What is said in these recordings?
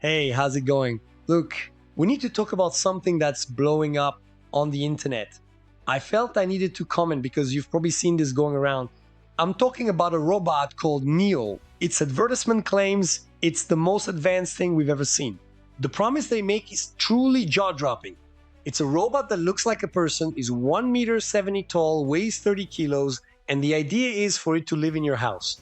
Hey, how's it going? Look, we need to talk about something that's blowing up on the internet. I felt I needed to comment because you've probably seen this going around. I'm talking about a robot called Neo. Its advertisement claims it's the most advanced thing we've ever seen. The promise they make is truly jaw-dropping. It's a robot that looks like a person, is 1.70 meters tall, weighs 30 kilos, and the idea is for it to live in your house.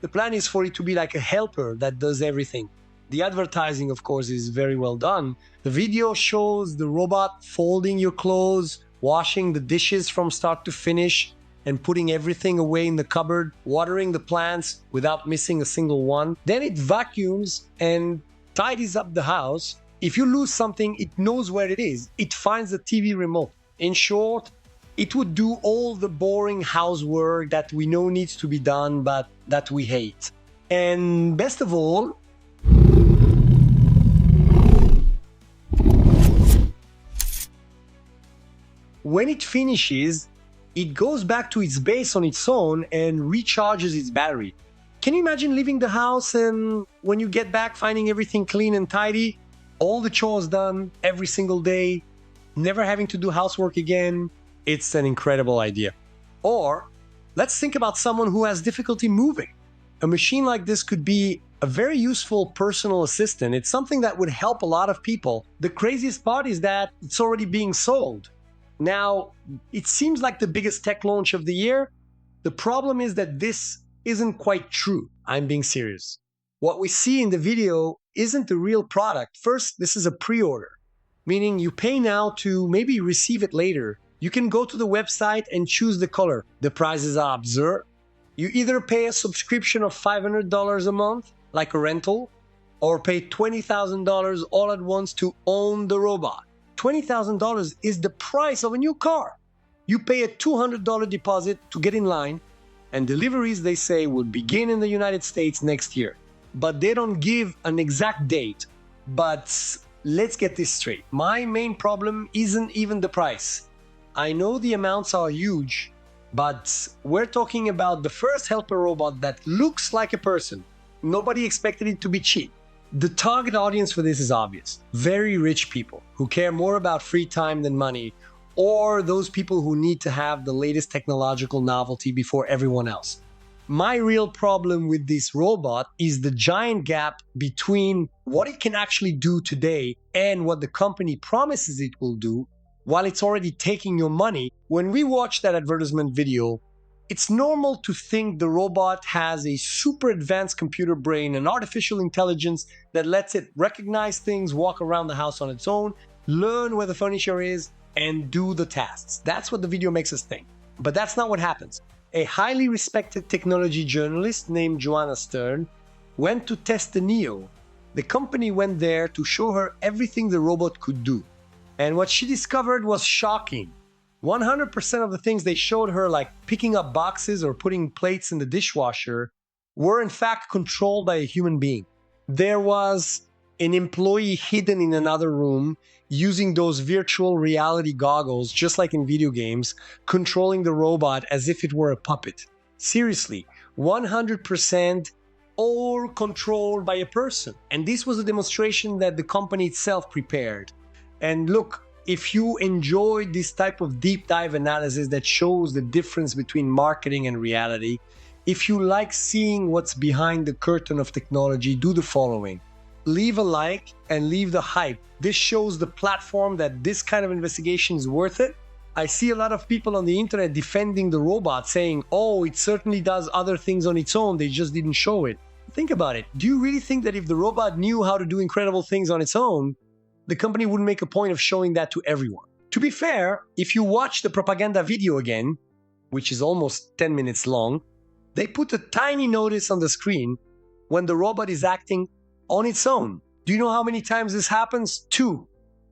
The plan is for it to be like a helper that does everything. The advertising, of course, is very well done. The video shows the robot folding your clothes, washing the dishes from start to finish, and putting everything away in the cupboard, watering the plants without missing a single one. Then it vacuums and tidies up the house. If you lose something, it knows where it is. It finds the TV remote. In short, it would do all the boring housework that we know needs to be done, but that we hate. And best of all, when it finishes, it goes back to its base on its own and recharges its battery. Can you imagine leaving the house and when you get back finding everything clean and tidy, all the chores done every single day, never having to do housework again? It's an incredible idea. Or let's think about someone who has difficulty moving. A machine like this could be a very useful personal assistant. It's something that would help a lot of people. The craziest part is that it's already being sold. Now, it seems like the biggest tech launch of the year. The problem is that this isn't quite true. I'm being serious. What we see in the video isn't the real product. First, this is a pre-order, meaning you pay now to maybe receive it later. You can go to the website and choose the color. The prices are absurd. You either pay a subscription of $500 a month, like a rental, or pay $20,000 all at once to own the robot. $20,000 is the price of a new car. You pay a $200 deposit to get in line, and deliveries, they say, will begin in the United States next year. But they don't give an exact date. But let's get this straight. My main problem isn't even the price. I know the amounts are huge, but we're talking about the first helper robot that looks like a person. Nobody expected it to be cheap. The target audience for this is obvious. Very rich people who care more about free time than money, or those people who need to have the latest technological novelty before everyone else. My real problem with this robot is the giant gap between what it can actually do today and what the company promises it will do while it's already taking your money. When we watch that advertisement video, it's normal to think the robot has a super advanced computer brain and artificial intelligence that lets it recognize things, walk around the house on its own, learn where the furniture is, and do the tasks. That's what the video makes us think. But that's not what happens. A highly respected technology journalist named Joanna Stern went to test the Neo. The company went there to show her everything the robot could do. And what she discovered was shocking. 100% of the things they showed her, like picking up boxes or putting plates in the dishwasher, were in fact controlled by a human being. There was an employee hidden in another room using those virtual reality goggles, just like in video games, controlling the robot as if it were a puppet. Seriously, 100% all controlled by a person. And this was a demonstration that the company itself prepared. And look, if you enjoy this type of deep dive analysis that shows the difference between marketing and reality, if you like seeing what's behind the curtain of technology, do the following. Leave a like and leave the hype. This shows the platform that this kind of investigation is worth it. I see a lot of people on the internet defending the robot, saying, oh, it certainly does other things on its own, they just didn't show it. Think about it. Do you really think that if the robot knew how to do incredible things on its own, the company wouldn't make a point of showing that to everyone? To be fair, if you watch the propaganda video again, which is almost 10 minutes long, they put a tiny notice on the screen when the robot is acting on its own. Do you know how many times this happens? 2.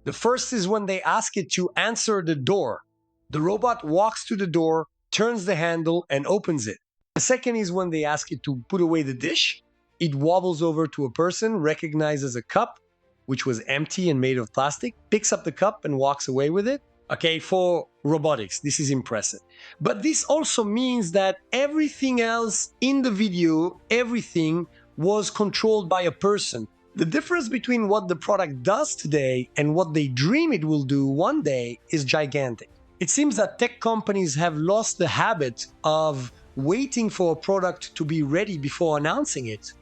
The first is when they ask it to answer the door. The robot walks to the door, turns the handle, and opens it. The second is when they ask it to put away the dish. It wobbles over to a person, recognizes a cup, which was empty and made of plastic, picks up the cup and walks away with it. Okay, for robotics, this is impressive. But this also means that everything else in the video, everything was controlled by a person. The difference between what the product does today and what they dream it will do one day is gigantic. It seems that tech companies have lost the habit of waiting for a product to be ready before announcing it.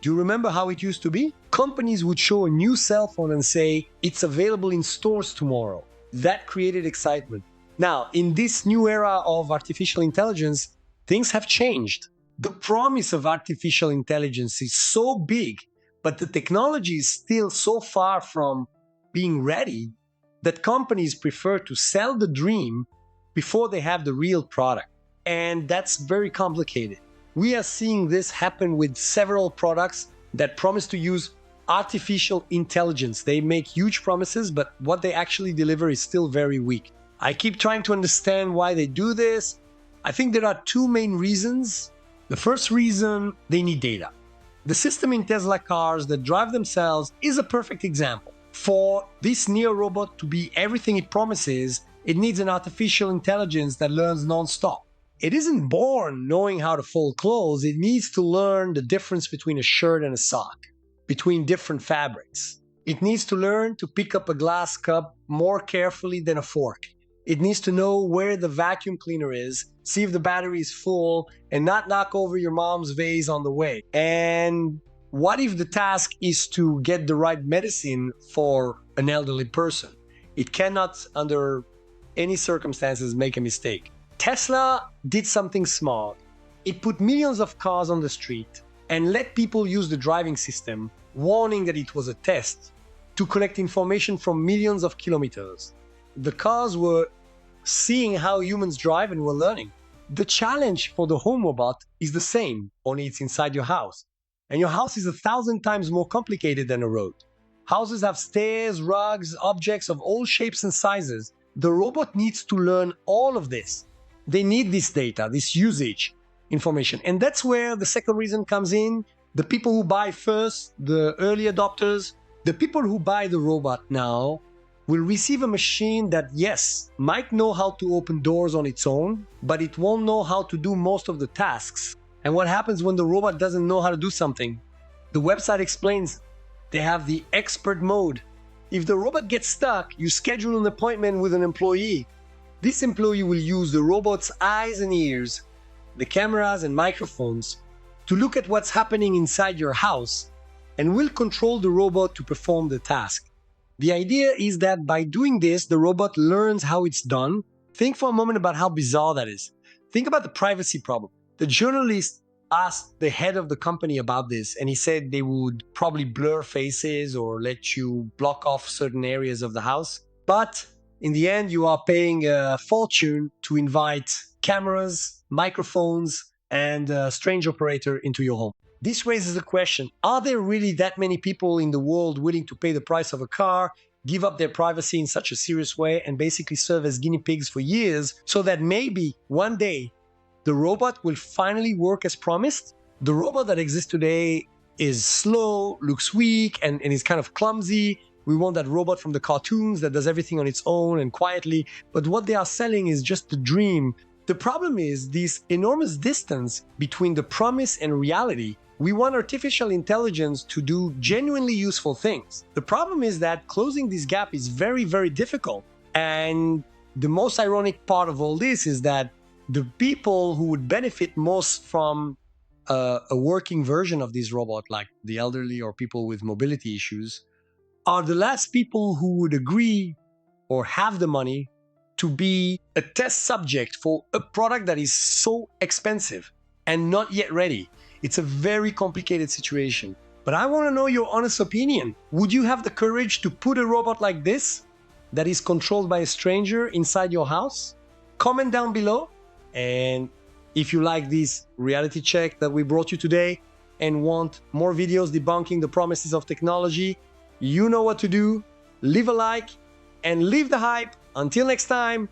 Do you remember how it used to be? Companies would show a new cell phone and say, it's available in stores tomorrow. That created excitement. Now, in this new era of artificial intelligence, things have changed. The promise of artificial intelligence is so big, but the technology is still so far from being ready that companies prefer to sell the dream before they have the real product. And that's very complicated. We are seeing this happen with several products that promise to use artificial intelligence. They make huge promises, but what they actually deliver is still very weak. I keep trying to understand why they do this. I think there are two main reasons. The first reason, they need data. The system in Tesla cars that drive themselves is a perfect example. For this Neo robot to be everything it promises, it needs an artificial intelligence that learns non-stop. It isn't born knowing how to fold clothes, it needs to learn the difference between a shirt and a sock, between different fabrics. It needs to learn to pick up a glass cup more carefully than a fork. It needs to know where the vacuum cleaner is, see if the battery is full, and not knock over your mom's vase on the way. And what if the task is to get the right medicine for an elderly person? It cannot, under any circumstances, make a mistake. Tesla did something smart. It put millions of cars on the street and let people use the driving system, warning that it was a test, to collect information from millions of kilometers. The cars were seeing how humans drive and were learning. The challenge for the home robot is the same, only it's inside your house. And your house is 1,000 times more complicated than a road. Houses have stairs, rugs, objects of all shapes and sizes. The robot needs to learn all of this. They need this data, this usage information. And that's where the second reason comes in. The people who buy first, the early adopters, the people who buy the robot now will receive a machine that, yes, might know how to open doors on its own, but it won't know how to do most of the tasks. And what happens when the robot doesn't know how to do something? The website explains they have the expert mode. If the robot gets stuck, you schedule an appointment with an employee. This employee will use the robot's eyes and ears, the cameras and microphones, to look at what's happening inside your house and will control the robot to perform the task. The idea is that by doing this, the robot learns how it's done. Think for a moment about how bizarre that is. Think about the privacy problem. The journalist asked the head of the company about this, and he said they would probably blur faces or let you block off certain areas of the house. But in the end, you are paying a fortune to invite cameras, microphones, and a strange operator into your home. This raises a question. Are there really that many people in the world willing to pay the price of a car, give up their privacy in such a serious way, and basically serve as guinea pigs for years so that maybe one day the robot will finally work as promised? The robot that exists today is slow, looks weak, and is kind of clumsy. We want that robot from the cartoons that does everything on its own and quietly. But what they are selling is just the dream. The problem is this enormous distance between the promise and reality. We want artificial intelligence to do genuinely useful things. The problem is that closing this gap is very, very difficult. And the most ironic part of all this is that the people who would benefit most from a working version of this robot, like the elderly or people with mobility issues, are the last people who would agree or have the money to be a test subject for a product that is so expensive and not yet ready. It's a very complicated situation. But I want to know your honest opinion. Would you have the courage to put a robot like this, that is controlled by a stranger, inside your house? Comment down below. And if you like this reality check that we brought you today and want more videos debunking the promises of technology, you know what to do. Leave a like and leave the hype. Until next time,